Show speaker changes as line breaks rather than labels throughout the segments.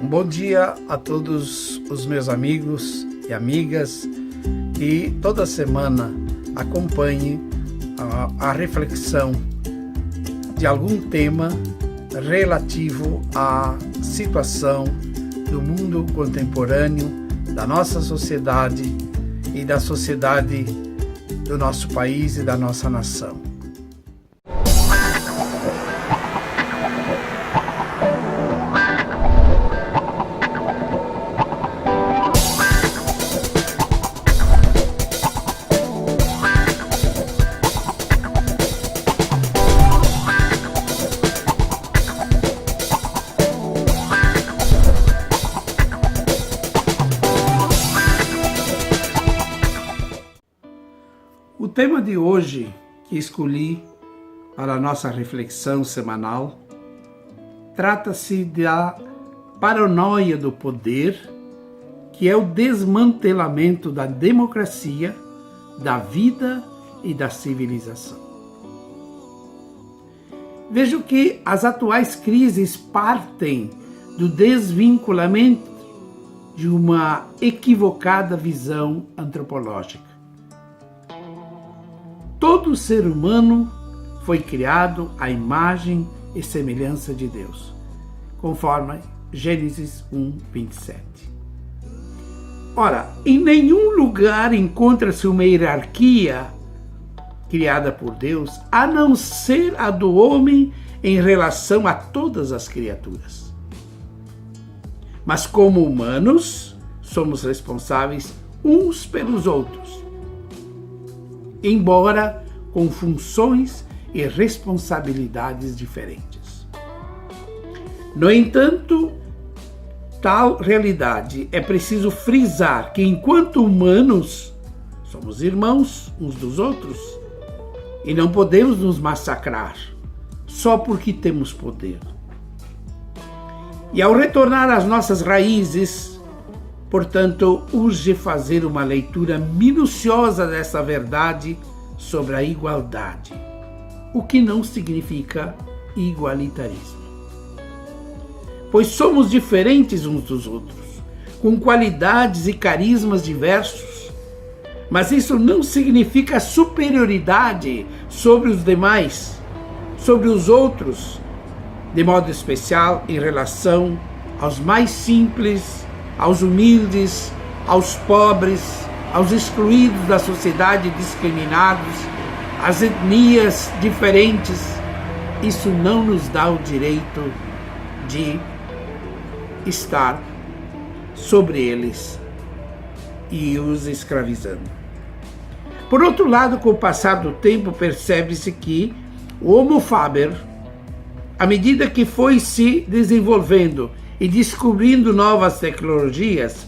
Um bom dia a todos os meus amigos e amigas que toda semana acompanhem a reflexão de algum tema relativo à situação do mundo contemporâneo, da nossa sociedade e da sociedade do nosso país e da nossa nação. O tema de hoje que escolhi para a nossa reflexão semanal trata-se da paranoia do poder, que é o desmantelamento da democracia, da vida e da civilização. Vejo que as atuais crises partem do desvinculamento de uma equivocada visão antropológica. Todo ser humano foi criado à imagem e semelhança de Deus, conforme Gênesis 1:27. Ora, em nenhum lugar encontra-se uma hierarquia criada por Deus, a não ser a do homem em relação a todas as criaturas. Mas como humanos, somos responsáveis uns pelos outros, embora com funções e responsabilidades diferentes. No entanto, tal realidade é preciso frisar que, enquanto humanos, somos irmãos uns dos outros e não podemos nos massacrar só porque temos poder. E ao retornar às nossas raízes, portanto, urge fazer uma leitura minuciosa dessa verdade sobre a igualdade, o que não significa igualitarismo. Pois somos diferentes uns dos outros, com qualidades e carismas diversos, mas isso não significa superioridade sobre os demais, sobre os outros, de modo especial em relação aos mais simples, aos humildes, aos pobres, aos excluídos da sociedade, discriminados, às etnias diferentes. Isso não nos dá o direito de estar sobre eles e os escravizando. Por outro lado, com o passar do tempo, percebe-se que o Homo faber, à medida que foi se desenvolvendo e descobrindo novas tecnologias,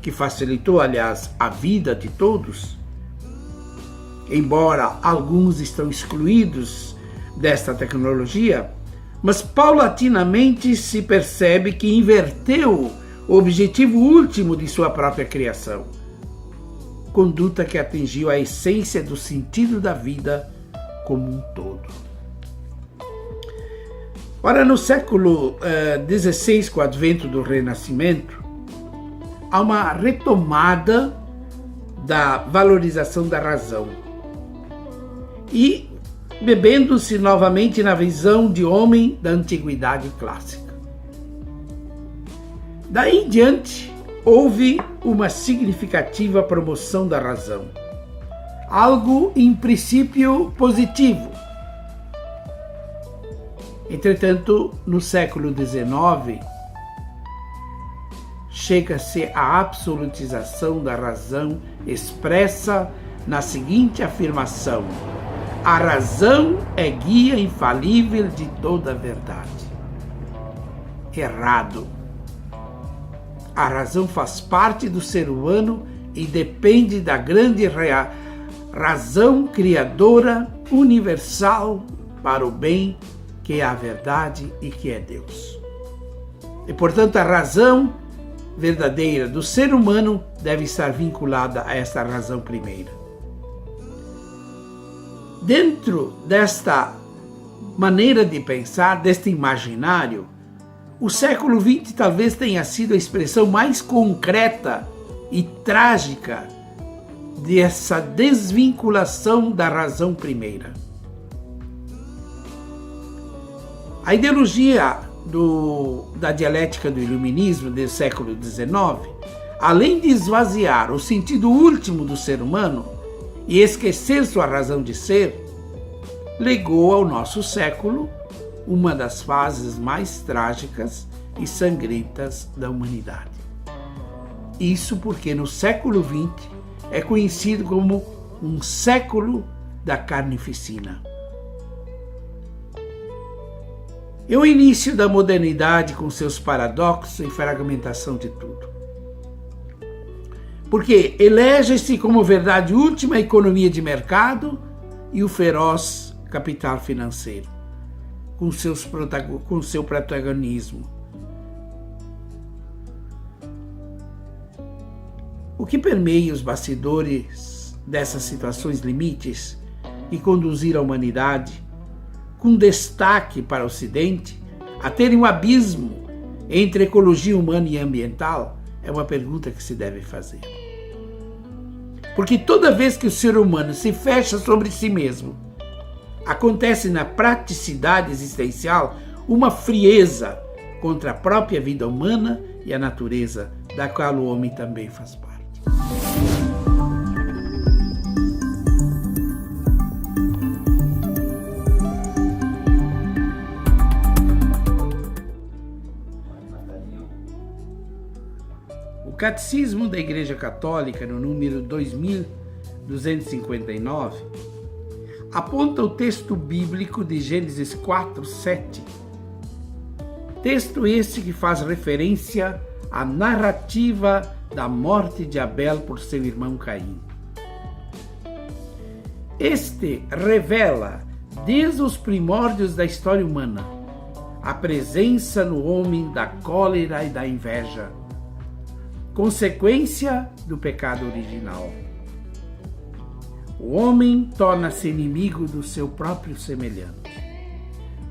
que facilitou, aliás, a vida de todos, embora alguns estão excluídos desta tecnologia, mas paulatinamente se percebe que inverteu o objetivo último de sua própria criação, conduta que atingiu a essência do sentido da vida como um todo. Ora, no século XVI, com o advento do Renascimento, há uma retomada da valorização da razão e bebendo-se novamente na visão de homem da antiguidade clássica. Daí em diante, houve uma significativa promoção da razão, algo em princípio positivo. Entretanto, no século XIX, chega-se à absolutização da razão expressa na seguinte afirmação: a razão é guia infalível de toda a verdade. Errado. A razão faz parte do ser humano e depende da grande razão criadora universal para o bem, que é a verdade e que é Deus. E, portanto, a razão verdadeira do ser humano deve estar vinculada a esta razão primeira. Dentro desta maneira de pensar, deste imaginário, O século XX talvez tenha sido a expressão mais concreta e trágica dessa desvinculação da razão primeira. A ideologia da dialética do iluminismo do século XIX, além de esvaziar o sentido último do ser humano e esquecer sua razão de ser, legou ao nosso século uma das fases mais trágicas e sangrentas da humanidade. Isso porque no século XX é conhecido como um século da carnificina. É o início da modernidade com seus paradoxos e fragmentação de tudo. Porque elege-se como verdade última a economia de mercado e o feroz capital financeiro, com seu protagonismo. O que permeia os bastidores dessas situações limites que conduziram a humanidade, com destaque para o Ocidente, a terem um abismo entre ecologia humana e ambiental, é uma pergunta que se deve fazer. Porque toda vez que o ser humano se fecha sobre si mesmo, acontece na praticidade existencial uma frieza contra a própria vida humana e a natureza, da qual o homem também faz parte. O Catecismo da Igreja Católica, no número 2259, aponta o texto bíblico de Gênesis 4:7. Texto este que faz referência à narrativa da morte de Abel por seu irmão Caim. Este revela, desde os primórdios da história humana, a presença no homem da cólera e da inveja, consequência do pecado original. O homem torna-se inimigo do seu próprio semelhante.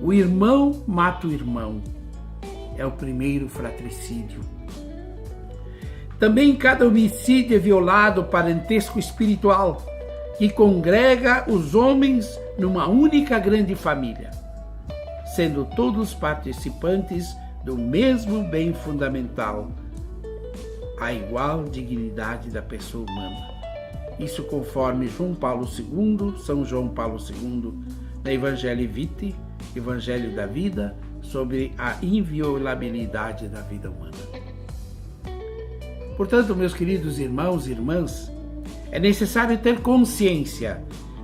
O irmão mata o irmão. É o primeiro fratricídio. Também cada homicídio é violado o parentesco espiritual, que congrega os homens numa única grande família, sendo todos participantes do mesmo bem fundamental, a igual dignidade da pessoa humana. Isso conforme João Paulo II, São João Paulo II, na Evangelii Vitae, Evangelho da Vida, sobre a inviolabilidade da vida humana. Portanto, meus queridos irmãos e irmãs, é necessário ter consciência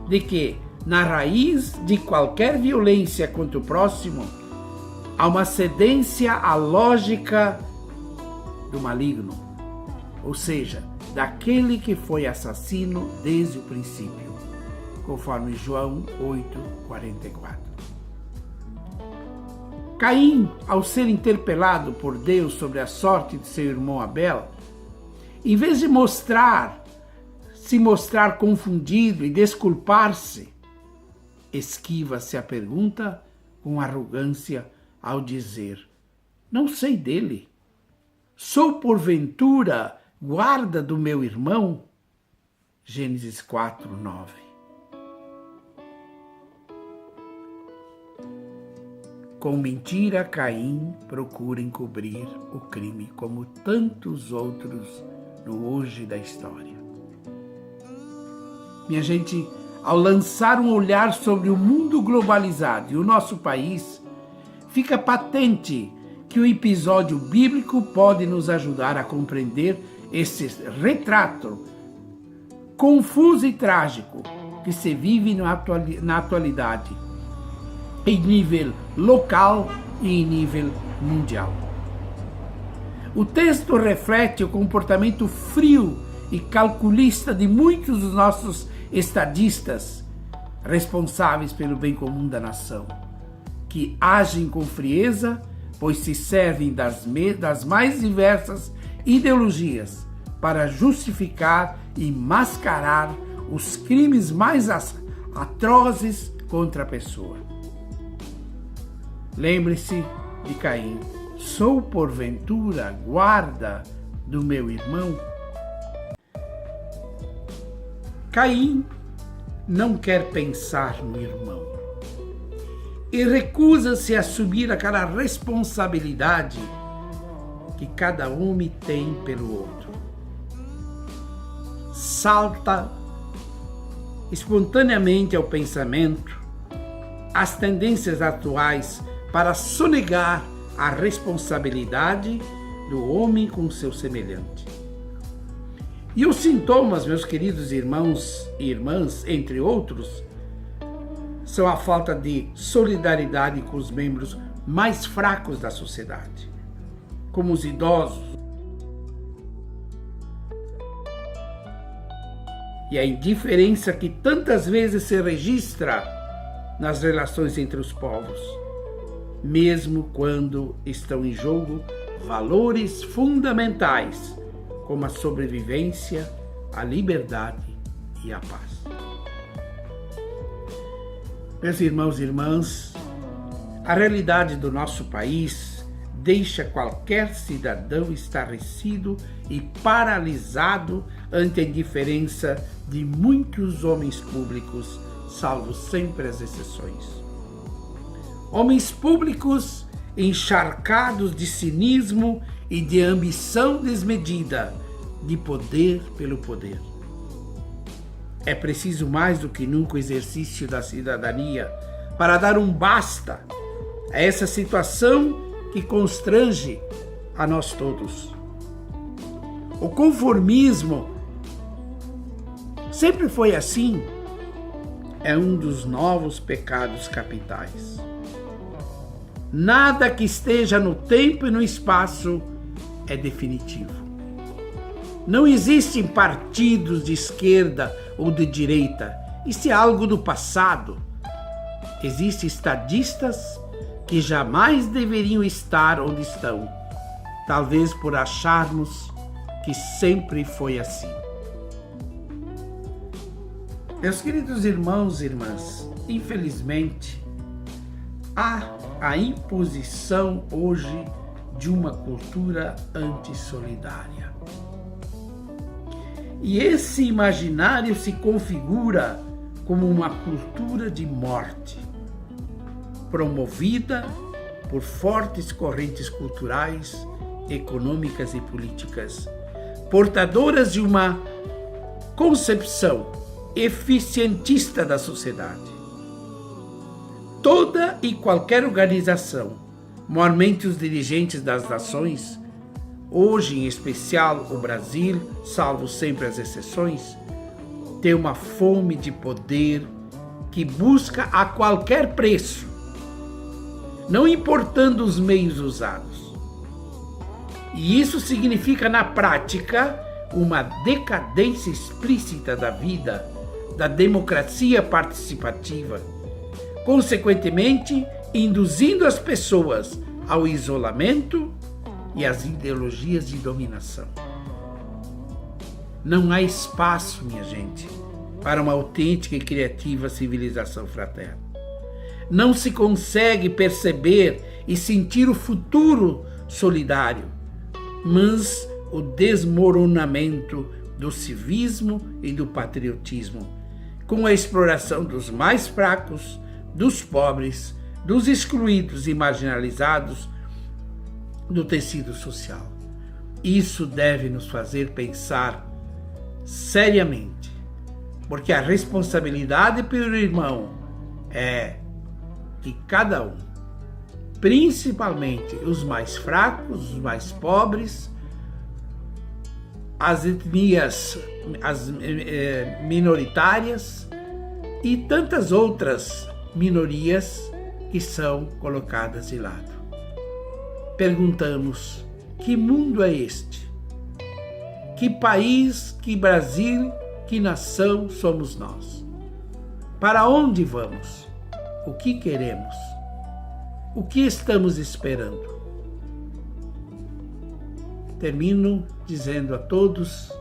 de que, na raiz de qualquer violência contra o próximo, há uma cedência à lógica do maligno, ou seja, daquele que foi assassino desde o princípio, conforme João 8:44. Caim, ao ser interpelado por Deus sobre a sorte de seu irmão Abel, em vez de se mostrar confundido e desculpar-se, esquiva-se a pergunta com arrogância ao dizer: não sei dele. Sou porventura guarda do meu irmão? Gênesis 4:9. Com mentira, Caim procura encobrir o crime, como tantos outros no hoje da história. Minha gente, ao lançar um olhar sobre o mundo globalizado e o nosso país, fica patente que o episódio bíblico pode nos ajudar a compreender esse retrato confuso e trágico que se vive na atualidade, em nível local e em nível mundial. O texto reflete o comportamento frio e calculista de muitos dos nossos estadistas responsáveis pelo bem comum da nação, que agem com frieza, pois se servem das mais diversas ideologias para justificar e mascarar os crimes mais atrozes contra a pessoa. Lembre-se de Caim, Sou porventura guarda do meu irmão? Caim não quer pensar no irmão e recusa-se a assumir aquela responsabilidade que cada homem tem pelo outro. Salta espontaneamente ao pensamento as tendências atuais para sonegar a responsabilidade do homem com seu semelhante. E os sintomas, meus queridos irmãos e irmãs, entre outros, são a falta de solidariedade com os membros mais fracos da sociedade, como os idosos, e a indiferença que tantas vezes se registra nas relações entre os povos, mesmo quando estão em jogo valores fundamentais como a sobrevivência, a liberdade e a paz. Meus irmãos e irmãs, a realidade do nosso país deixa qualquer cidadão estarrecido e paralisado ante a indiferença de muitos homens públicos, salvo sempre as exceções. Homens públicos encharcados de cinismo e de ambição desmedida, de poder pelo poder. É preciso mais do que nunca o exercício da cidadania para dar um basta a essa situação que constrange a nós todos. O conformismo sempre foi assim, é um dos novos pecados capitais. Nada que esteja no tempo e no espaço é definitivo. Não existem partidos de esquerda ou de direita. Isso é algo do passado. Existem estadistas que jamais deveriam estar onde estão, talvez por acharmos que sempre foi assim. Meus queridos irmãos e irmãs, infelizmente, há a imposição hoje de uma cultura antissolidária. E esse imaginário se configura como uma cultura de morte, promovida por fortes correntes culturais, econômicas e políticas, portadoras de uma concepção eficientista da sociedade. Toda e qualquer organização, maiormente os dirigentes das nações, hoje em especial o Brasil, salvo sempre as exceções, tem uma fome de poder que busca a qualquer preço, não importando os meios usados. E isso significa, na prática, uma decadência explícita da vida, da democracia participativa, consequentemente, induzindo as pessoas ao isolamento e às ideologias de dominação. Não há espaço, minha gente, para uma autêntica e criativa civilização fraterna. Não se consegue perceber e sentir o futuro solidário, mas o desmoronamento do civismo e do patriotismo, com a exploração dos mais fracos, dos pobres, dos excluídos e marginalizados do tecido social. Isso deve nos fazer pensar seriamente, porque a responsabilidade pelo irmão é que cada um, principalmente os mais fracos, os mais pobres, as etnias minoritárias e tantas outras minorias que são colocadas de lado. Perguntamos: que mundo é este? Que país, que Brasil, que nação somos nós? Para onde vamos? O que queremos? O que estamos esperando? Termino dizendo a todos: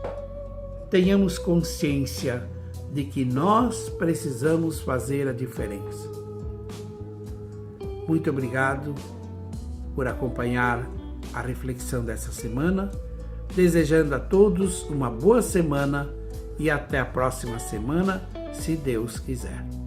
tenhamos consciência de que nós precisamos fazer a diferença. Muito obrigado por acompanhar a reflexão dessa semana, desejando a todos uma boa semana e até a próxima semana, se Deus quiser.